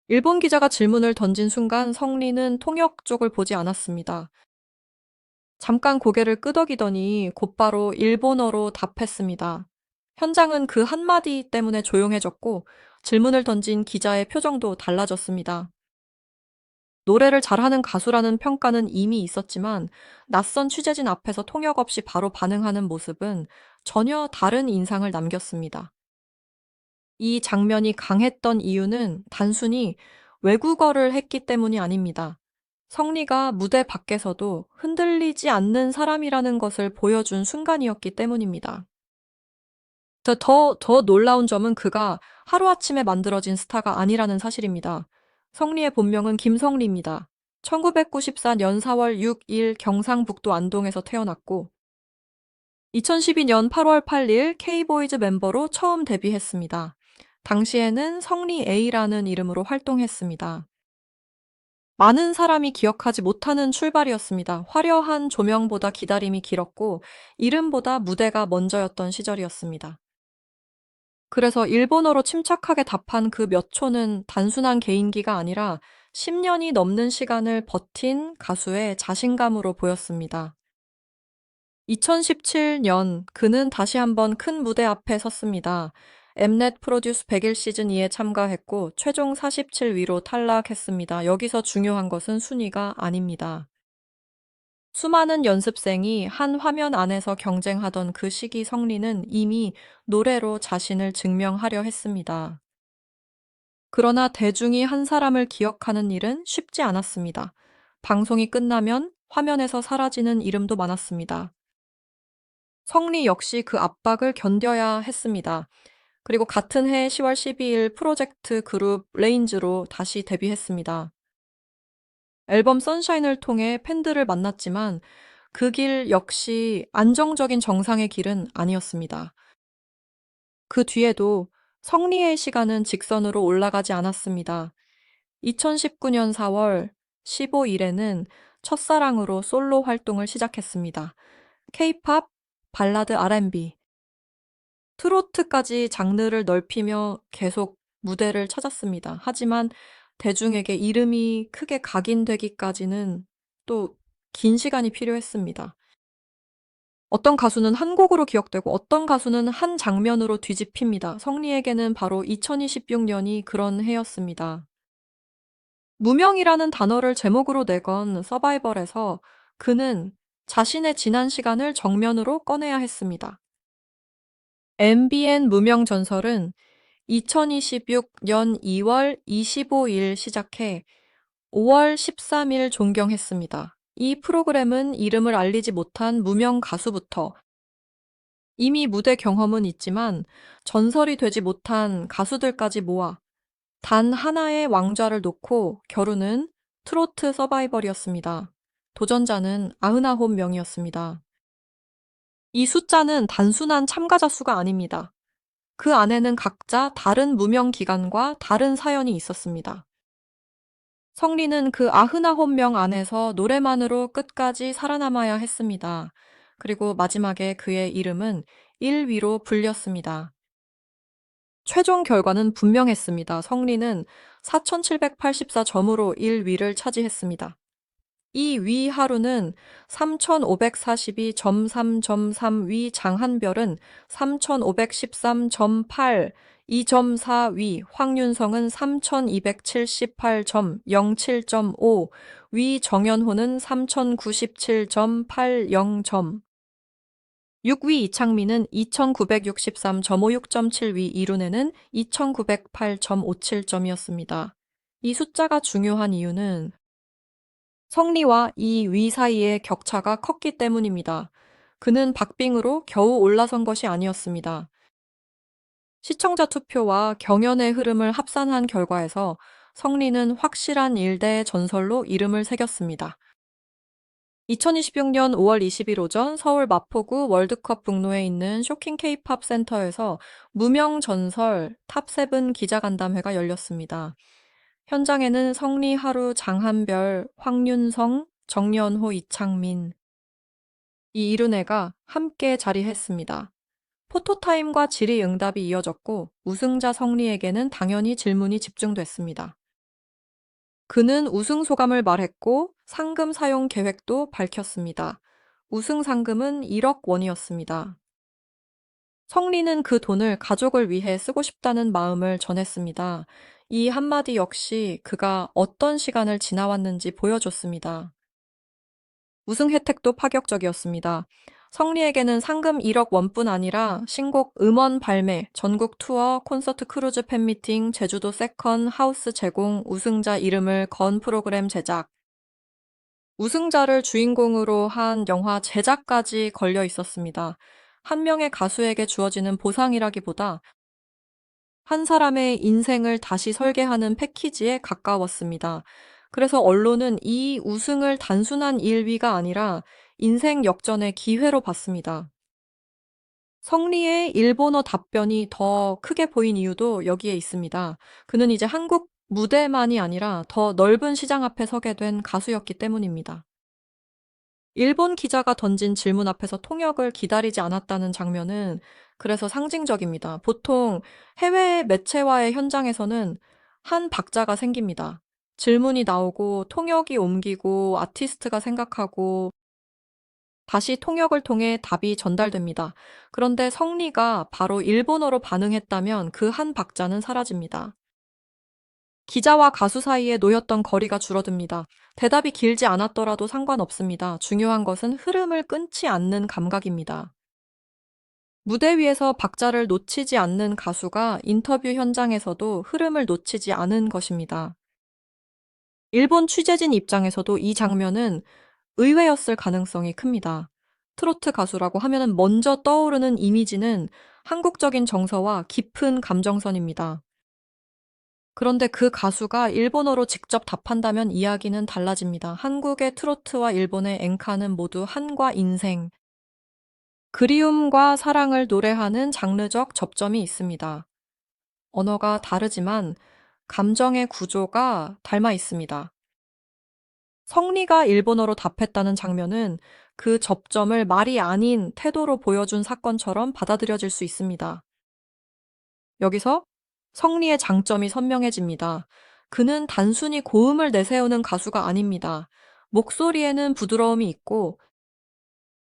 일본 기자가 질문을 던진 순간 성리는 통역 쪽을 보지 않았습니다. 잠깐 고개를 끄덕이더니 곧바로 일본어로 답했습니다. 현장은 그 한마디 때문에 조용해졌고 질문을 던진 기자의 표정도 달라졌습니다. 노래를 잘하는 가수라는 평가는 이미 있었지만 낯선 취재진 앞에서 통역 없이 바로 반응하는 모습은 전혀 다른 인상을 남겼습니다. 이 장면이 강했던 이유는 단순히 외국어를 했기 때문이 아닙니다. 성리가 무대 밖에서도 흔들리지 않는 사람이라는 것을 보여준 순간이었기 때문입니다. 더 놀라운 점은 그가 하루아침에 만들어진 스타가 아니라는 사실입니다. 성리의 본명은 김성리입니다. 1994년 4월 6일 경상북도 안동에서 태어났고 2012년 8월 8일 K보이즈 멤버로 처음 데뷔했습니다. 당시에는 성리 A라는 이름으로 활동했습니다. 많은 사람이 기억하지 못하는 출발이었습니다. 화려한 조명보다 기다림이 길었고 이름보다 무대가 먼저였던 시절이었습니다. 그래서 일본어로 침착하게 답한 그 몇 초는 단순한 개인기가 아니라 10년이 넘는 시간을 버틴 가수의 자신감으로 보였습니다. 2017년 그는 다시 한번 큰 무대 앞에 섰습니다. 엠넷 프로듀스 100일 시즌 2에 참가했고 최종 47위로 탈락했습니다. 여기서 중요한 것은 순위가 아닙니다. 수많은 연습생이 한 화면 안에서 경쟁하던 그 시기 성리는 이미 노래로 자신을 증명하려 했습니다. 그러나 대중이 한 사람을 기억하는 일은 쉽지 않았습니다. 방송이 끝나면 화면에서 사라지는 이름도 많았습니다. 성리 역시 그 압박을 견뎌야 했습니다. 그리고 같은 해 10월 12일 프로젝트 그룹 레인즈로 다시 데뷔했습니다. 앨범 선샤인을 통해 팬들을 만났지만 그 길 역시 안정적인 정상의 길은 아니었습니다. 그 뒤에도 성리의 시간은 직선으로 올라가지 않았습니다. 2019년 4월 15일에는 첫사랑으로 솔로 활동을 시작했습니다. K-팝, 발라드 R&B, 트로트까지 장르를 넓히며 계속 무대를 찾았습니다. 하지만 대중에게 이름이 크게 각인되기까지는 또 긴 시간이 필요했습니다. 어떤 가수는 한 곡으로 기억되고 어떤 가수는 한 장면으로 뒤집힙니다. 성리에게는 바로 2026년이 그런 해였습니다. 무명이라는 단어를 제목으로 내건 서바이벌에서 그는 자신의 지난 시간을 정면으로 꺼내야 했습니다. MBN 무명 전설은 2026년 2월 25일 시작해 5월 13일 종경했습니다. 이 프로그램은 이름을 알리지 못한 무명 가수부터 이미 무대 경험은 있지만 전설이 되지 못한 가수들까지 모아 단 하나의 왕좌를 놓고 겨루는 트로트 서바이벌이었습니다. 도전자는 99명이었습니다. 이 숫자는 단순한 참가자 수가 아닙니다. 그 안에는 각자 다른 무명 기간과 다른 사연이 있었습니다. 성리는 그 99명 안에서 노래만으로 끝까지 살아남아야 했습니다. 그리고 마지막에 그의 이름은 1위로 불렸습니다. 최종 결과는 분명했습니다. 성리는 4,784점으로 1위를 차지했습니다. 2위 하루는 3,542.3.3위 장한별은 3,513.8, 2.4위 황윤성은 3,278.07.5, 위 정연호는 3,097.80점, 6위 이창민은 2,963.56.7위 이룬에는 2,908.57점이었습니다. 이 숫자가 중요한 이유는 성리와 이 위 사이의 격차가 컸기 때문입니다. 그는 박빙으로 겨우 올라선 것이 아니었습니다. 시청자 투표와 경연의 흐름을 합산한 결과에서 성리는 확실한 일대의 전설로 이름을 새겼습니다. 2026년 5월 20일 오전 서울 마포구 월드컵 북로에 있는 쇼킹 K-팝 센터에서 무명 전설 탑7 기자간담회가 열렸습니다. 현장에는 성리, 하루, 장한별, 황윤성, 정연호, 이창민, 이 이른애가 함께 자리했습니다. 포토타임과 질의응답이 이어졌고 우승자 성리에게는 당연히 질문이 집중됐습니다. 그는 우승 소감을 말했고 상금 사용 계획도 밝혔습니다. 우승 상금은 1억 원이었습니다. 성리는 그 돈을 가족을 위해 쓰고 싶다는 마음을 전했습니다. 이 한마디 역시 그가 어떤 시간을 지나왔는지 보여줬습니다. 우승 혜택도 파격적이었습니다. 성리에게는 상금 1억 원뿐 아니라 신곡 음원 발매, 전국 투어, 콘서트 크루즈 팬미팅, 제주도 세컨, 하우스 제공, 우승자 이름을 건 프로그램 제작, 우승자를 주인공으로 한 영화 제작까지 걸려 있었습니다. 한 명의 가수에게 주어지는 보상이라기보다 한 사람의 인생을 다시 설계하는 패키지에 가까웠습니다. 그래서 언론은 이 우승을 단순한 일위가 아니라 인생 역전의 기회로 봤습니다. 성리의 일본어 답변이 더 크게 보인 이유도 여기에 있습니다. 그는 이제 한국 무대만이 아니라 더 넓은 시장 앞에 서게 된 가수였기 때문입니다. 일본 기자가 던진 질문 앞에서 통역을 기다리지 않았다는 장면은 그래서 상징적입니다. 보통 해외 매체와의 현장에서는 한 박자가 생깁니다. 질문이 나오고 통역이 옮기고 아티스트가 생각하고 다시 통역을 통해 답이 전달됩니다. 그런데 성리가 바로 일본어로 반응했다면 그 한 박자는 사라집니다. 기자와 가수 사이에 놓였던 거리가 줄어듭니다. 대답이 길지 않았더라도 상관없습니다. 중요한 것은 흐름을 끊지 않는 감각입니다. 무대 위에서 박자를 놓치지 않는 가수가 인터뷰 현장에서도 흐름을 놓치지 않은 것입니다. 일본 취재진 입장에서도 이 장면은 의외였을 가능성이 큽니다. 트로트 가수라고 하면은 먼저 떠오르는 이미지는 한국적인 정서와 깊은 감정선입니다. 그런데 그 가수가 일본어로 직접 답한다면 이야기는 달라집니다. 한국의 트로트와 일본의 엔카는 모두 한과 인생, 그리움과 사랑을 노래하는 장르적 접점이 있습니다. 언어가 다르지만 감정의 구조가 닮아 있습니다. 성리가 일본어로 답했다는 장면은 그 접점을 말이 아닌 태도로 보여준 사건처럼 받아들여질 수 있습니다. 여기서 성리의 장점이 선명해집니다. 그는 단순히 고음을 내세우는 가수가 아닙니다. 목소리에는 부드러움이 있고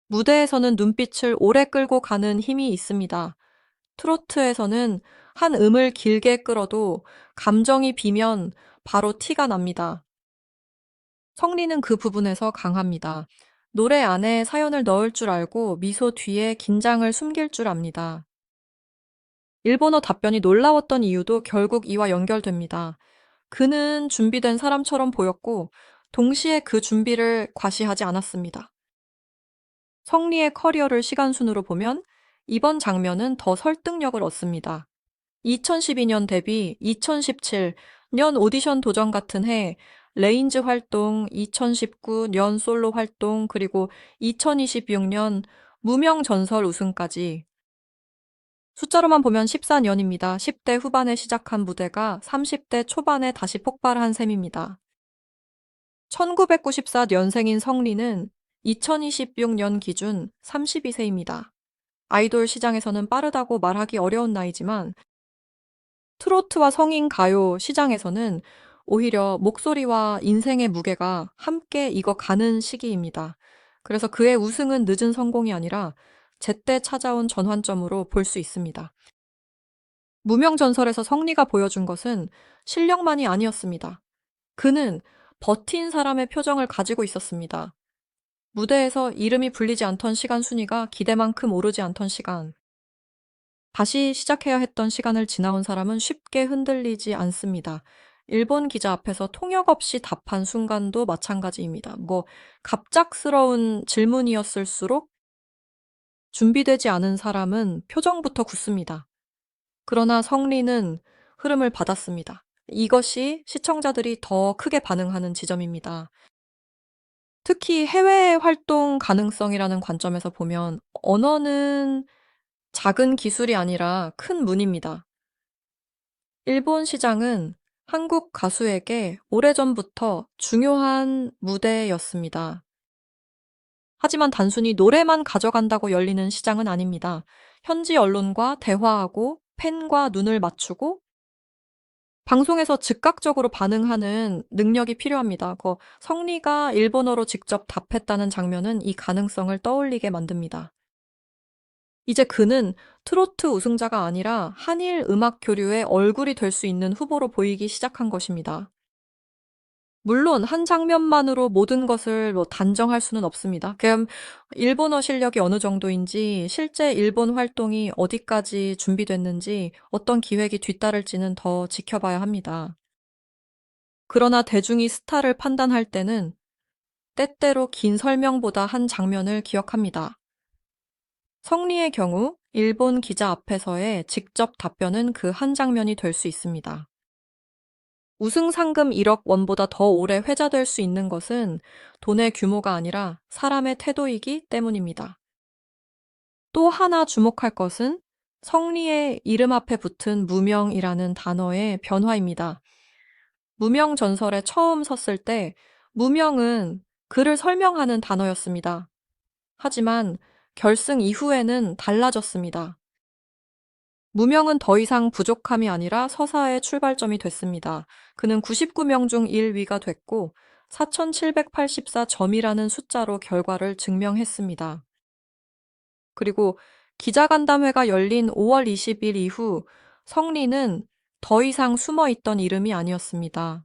무대에서는 눈빛을 오래 끌고 가는 힘이 있습니다. 트로트에서는 한 음을 길게 끌어도 감정이 비면 바로 티가 납니다. 성리는 그 부분에서 강합니다. 노래 안에 사연을 넣을 줄 알고 미소 뒤에 긴장을 숨길 줄 압니다. 일본어 답변이 놀라웠던 이유도 결국 이와 연결됩니다. 그는 준비된 사람처럼 보였고, 동시에 그 준비를 과시하지 않았습니다. 성리의 커리어를 시간순으로 보면 이번 장면은 더 설득력을 얻습니다. 2012년 데뷔, 2017년 오디션 도전 같은 해, 레인즈 활동, 2019년 솔로 활동, 그리고 2026년 무명 전설 우승까지 숫자로만 보면 14년입니다. 10대 후반에 시작한 무대가 30대 초반에 다시 폭발한 셈입니다. 1994년생인 성리는 2026년 기준 32세입니다. 아이돌 시장에서는 빠르다고 말하기 어려운 나이지만 트로트와 성인 가요 시장에서는 오히려 목소리와 인생의 무게가 함께 익어가는 시기입니다. 그래서 그의 우승은 늦은 성공이 아니라 제때 찾아온 전환점으로 볼 수 있습니다. 무명전설에서 성리가 보여준 것은 실력만이 아니었습니다. 그는 버틴 사람의 표정을 가지고 있었습니다. 무대에서 이름이 불리지 않던 시간 순위가 기대만큼 오르지 않던 시간, 다시 시작해야 했던 시간을 지나온 사람은 쉽게 흔들리지 않습니다. 일본 기자 앞에서 통역 없이 답한 순간도 마찬가지입니다. 갑작스러운 질문이었을수록 준비되지 않은 사람은 표정부터 굳습니다. 그러나 성리는 흐름을 받았습니다. 이것이 시청자들이 더 크게 반응하는 지점입니다. 특히 해외 활동 가능성이라는 관점에서 보면 언어는 작은 기술이 아니라 큰 문입니다. 일본 시장은 한국 가수에게 오래전부터 중요한 무대였습니다. 하지만 단순히 노래만 가져간다고 열리는 시장은 아닙니다. 현지 언론과 대화하고 팬과 눈을 맞추고 방송에서 즉각적으로 반응하는 능력이 필요합니다. 성리가 일본어로 직접 답했다는 장면은 이 가능성을 떠올리게 만듭니다. 이제 그는 트로트 우승자가 아니라 한일 음악 교류의 얼굴이 될 수 있는 후보로 보이기 시작한 것입니다. 물론 한 장면만으로 모든 것을 단정할 수는 없습니다. 그럼 일본어 실력이 어느 정도인지, 실제 일본 활동이 어디까지 준비됐는지, 어떤 기획이 뒤따를지는 더 지켜봐야 합니다. 그러나 대중이 스타를 판단할 때는 때때로 긴 설명보다 한 장면을 기억합니다. 성리의 경우 일본 기자 앞에서의 직접 답변은 그 한 장면이 될 수 있습니다. 우승 상금 1억 원보다 더 오래 회자될 수 있는 것은 돈의 규모가 아니라 사람의 태도이기 때문입니다. 또 하나 주목할 것은 성리의 이름 앞에 붙은 무명이라는 단어의 변화입니다. 무명 전설에 처음 섰을 때 무명은 그를 설명하는 단어였습니다. 하지만 결승 이후에는 달라졌습니다. 무명은 더 이상 부족함이 아니라 서사의 출발점이 됐습니다. 그는 99명 중 1위가 됐고 4,784점이라는 숫자로 결과를 증명했습니다. 그리고 기자간담회가 열린 5월 20일 이후 성리는 더 이상 숨어있던 이름이 아니었습니다.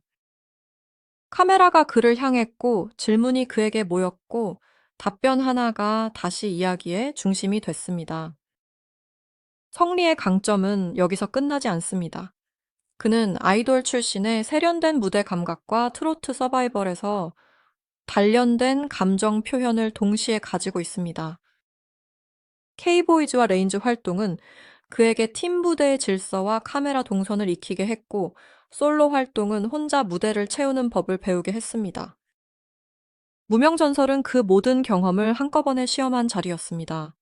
카메라가 그를 향했고 질문이 그에게 모였고 답변 하나가 다시 이야기의 중심이 됐습니다. 성리의 강점은 여기서 끝나지 않습니다. 그는 아이돌 출신의 세련된 무대 감각과 트로트 서바이벌에서 단련된 감정 표현을 동시에 가지고 있습니다. K보이즈와 레인즈 활동은 그에게 팀 부대의 질서와 카메라 동선을 익히게 했고, 솔로 활동은 혼자 무대를 채우는 법을 배우게 했습니다. 무명전설은 그 모든 경험을 한꺼번에 시험한 자리였습니다.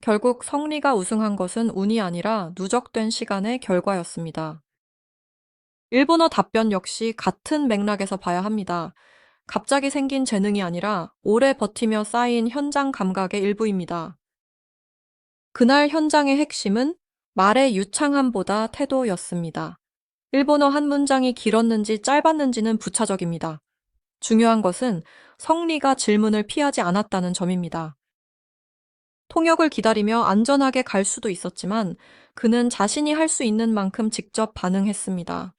결국 성리가 우승한 것은 운이 아니라 누적된 시간의 결과였습니다. 일본어 답변 역시 같은 맥락에서 봐야 합니다. 갑자기 생긴 재능이 아니라 오래 버티며 쌓인 현장 감각의 일부입니다. 그날 현장의 핵심은 말의 유창함보다 태도였습니다. 일본어 한 문장이 길었는지 짧았는지는 부차적입니다. 중요한 것은 성리가 질문을 피하지 않았다는 점입니다. 통역을 기다리며 안전하게 갈 수도 있었지만 그는 자신이 할 수 있는 만큼 직접 반응했습니다.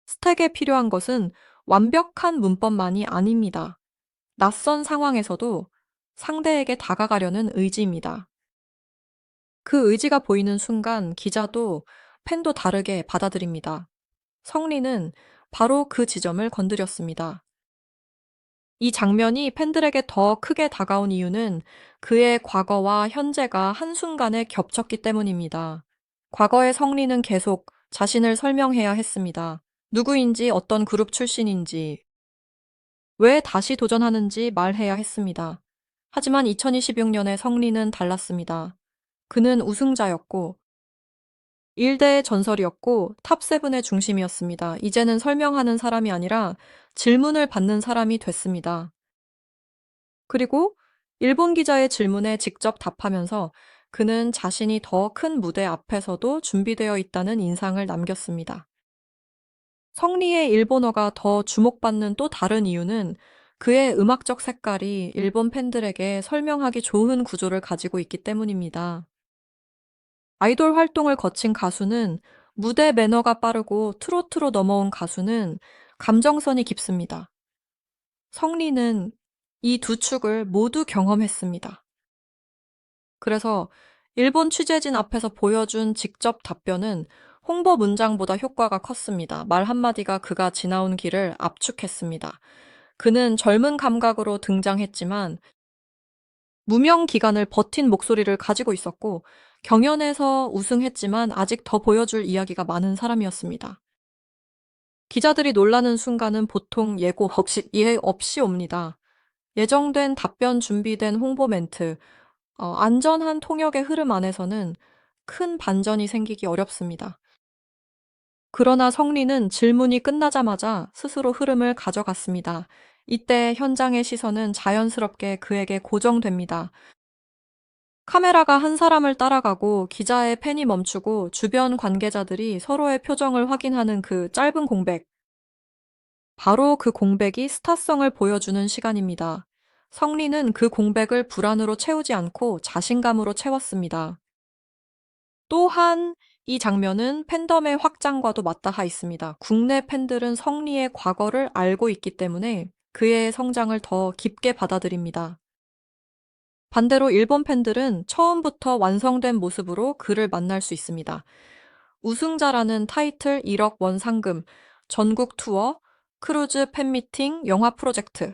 스택에 필요한 것은 완벽한 문법만이 아닙니다. 낯선 상황에서도 상대에게 다가가려는 의지입니다. 그 의지가 보이는 순간 기자도 팬도 다르게 받아들입니다. 성리는 바로 그 지점을 건드렸습니다. 이 장면이 팬들에게 더 크게 다가온 이유는 그의 과거와 현재가 한순간에 겹쳤기 때문입니다. 과거의 성리는 계속 자신을 설명해야 했습니다. 누구인지, 어떤 그룹 출신인지, 왜 다시 도전하는지 말해야 했습니다. 하지만 2026년의 성리는 달랐습니다. 그는 우승자였고, 일대의 전설이었고, 탑세븐의 중심이었습니다. 이제는 설명하는 사람이 아니라 질문을 받는 사람이 됐습니다. 그리고 일본 기자의 질문에 직접 답하면서 그는 자신이 더 큰 무대 앞에서도 준비되어 있다는 인상을 남겼습니다. 성리의 일본어가 더 주목받는 또 다른 이유는 그의 음악적 색깔이 일본 팬들에게 설명하기 좋은 구조를 가지고 있기 때문입니다. 아이돌 활동을 거친 가수는 무대 매너가 빠르고 트로트로 넘어온 가수는 감정선이 깊습니다. 성리는 이 두 축을 모두 경험했습니다. 그래서 일본 취재진 앞에서 보여준 직접 답변은 홍보 문장보다 효과가 컸습니다. 말 한마디가 그가 지나온 길을 압축했습니다. 그는 젊은 감각으로 등장했지만 무명 기간을 버틴 목소리를 가지고 있었고 경연에서 우승했지만 아직 더 보여줄 이야기가 많은 사람이었습니다. 기자들이 놀라는 순간은 보통 예해 없이 옵니다. 예정된 답변 준비된 홍보 멘트, 안전한 통역의 흐름 안에서는 큰 반전이 생기기 어렵습니다. 그러나 성리는 질문이 끝나자마자 스스로 흐름을 가져갔습니다. 이때 현장의 시선은 자연스럽게 그에게 고정됩니다. 카메라가 한 사람을 따라가고 기자의 펜이 멈추고 주변 관계자들이 서로의 표정을 확인하는 그 짧은 공백. 바로 그 공백이 스타성을 보여주는 시간입니다. 성리는 그 공백을 불안으로 채우지 않고 자신감으로 채웠습니다. 또한 이 장면은 팬덤의 확장과도 맞닿아 있습니다. 국내 팬들은 성리의 과거를 알고 있기 때문에 그의 성장을 더 깊게 받아들입니다. 반대로 일본 팬들은 처음부터 완성된 모습으로 그를 만날 수 있습니다. 우승자라는 타이틀 1억 원 상금, 전국 투어, 크루즈 팬미팅, 영화 프로젝트,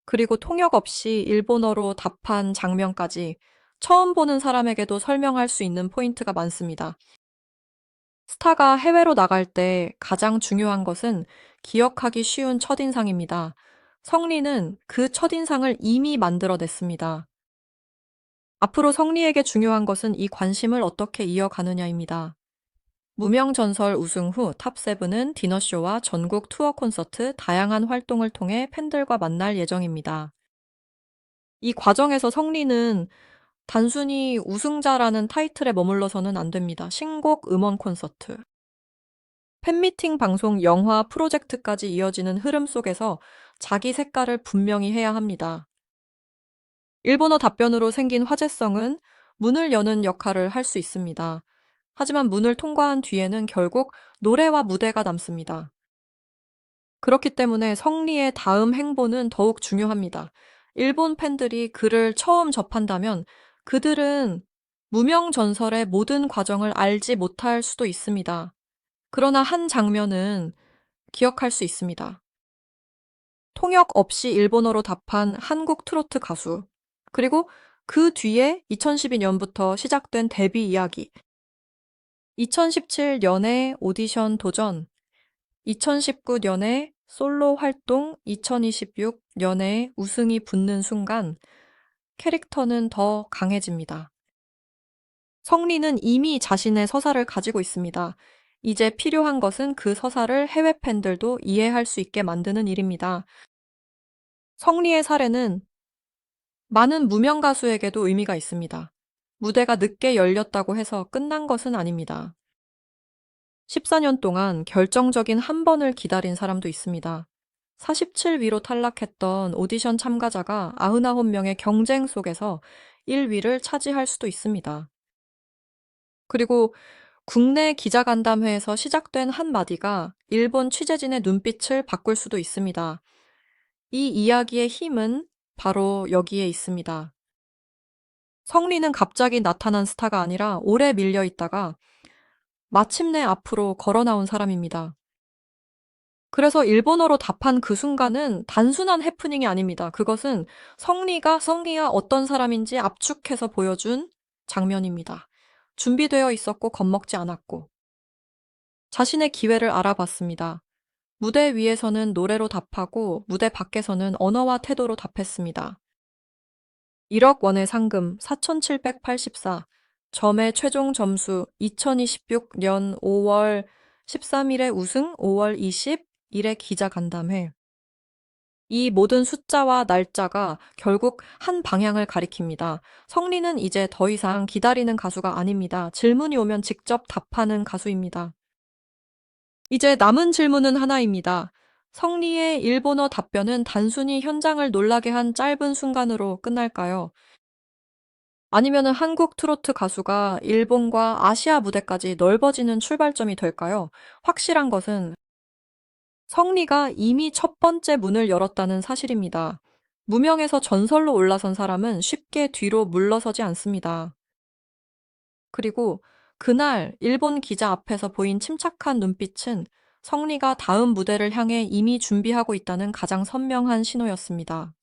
그리고 통역 없이 일본어로 답한 장면까지 처음 보는 사람에게도 설명할 수 있는 포인트가 많습니다. 스타가 해외로 나갈 때 가장 중요한 것은 기억하기 쉬운 첫인상입니다. 성리는 그 첫인상을 이미 만들어냈습니다. 앞으로 성리에게 중요한 것은 이 관심을 어떻게 이어가느냐입니다. 무명전설 우승 후 탑세븐은 디너쇼와 전국 투어 콘서트, 다양한 활동을 통해 팬들과 만날 예정입니다. 이 과정에서 성리는 단순히 우승자라는 타이틀에 머물러서는 안 됩니다. 신곡 음원 콘서트, 팬미팅 방송, 영화 프로젝트까지 이어지는 흐름 속에서 자기 색깔을 분명히 해야 합니다. 일본어 답변으로 생긴 화제성은 문을 여는 역할을 할 수 있습니다. 하지만 문을 통과한 뒤에는 결국 노래와 무대가 남습니다. 그렇기 때문에 성리의 다음 행보는 더욱 중요합니다. 일본 팬들이 그를 처음 접한다면 그들은 무명 전설의 모든 과정을 알지 못할 수도 있습니다. 그러나 한 장면은 기억할 수 있습니다. 통역 없이 일본어로 답한 한국 트로트 가수. 그리고 그 뒤에 2012년부터 시작된 데뷔 이야기. 2017년에 오디션 도전, 2019년에 솔로 활동, 2026년에 우승이 붙는 순간 캐릭터는 더 강해집니다. 성리는 이미 자신의 서사를 가지고 있습니다. 이제 필요한 것은 그 서사를 해외 팬들도 이해할 수 있게 만드는 일입니다. 성리의 사례는 많은 무명 가수에게도 의미가 있습니다. 무대가 늦게 열렸다고 해서 끝난 것은 아닙니다. 14년 동안 결정적인 한 번을 기다린 사람도 있습니다. 47위로 탈락했던 오디션 참가자가 99명의 경쟁 속에서 1위를 차지할 수도 있습니다. 그리고 국내 기자간담회에서 시작된 한마디가 일본 취재진의 눈빛을 바꿀 수도 있습니다. 이 이야기의 힘은 바로 여기에 있습니다. 성리는 갑자기 나타난 스타가 아니라 오래 밀려 있다가 마침내 앞으로 걸어 나온 사람입니다. 그래서 일본어로 답한 그 순간은 단순한 해프닝이 아닙니다. 그것은 성리가 어떤 사람인지 압축해서 보여준 장면입니다. 준비되어 있었고 겁먹지 않았고 자신의 기회를 알아봤습니다. 무대 위에서는 노래로 답하고 무대 밖에서는 언어와 태도로 답했습니다. 1억 원의 상금 4,784, 점의 최종 점수 2026년 5월 13일에 우승, 5월 20일에 기자간담회. 이 모든 숫자와 날짜가 결국 한 방향을 가리킵니다. 성리는 이제 더 이상 기다리는 가수가 아닙니다. 질문이 오면 직접 답하는 가수입니다. 이제 남은 질문은 하나입니다. 성리의 일본어 답변은 단순히 현장을 놀라게 한 짧은 순간으로 끝날까요? 아니면 한국 트로트 가수가 일본과 아시아 무대까지 넓어지는 출발점이 될까요? 확실한 것은 성리가 이미 첫 번째 문을 열었다는 사실입니다. 무명에서 전설로 올라선 사람은 쉽게 뒤로 물러서지 않습니다. 그리고 그날 일본 기자 앞에서 보인 침착한 눈빛은 성리가 다음 무대를 향해 이미 준비하고 있다는 가장 선명한 신호였습니다.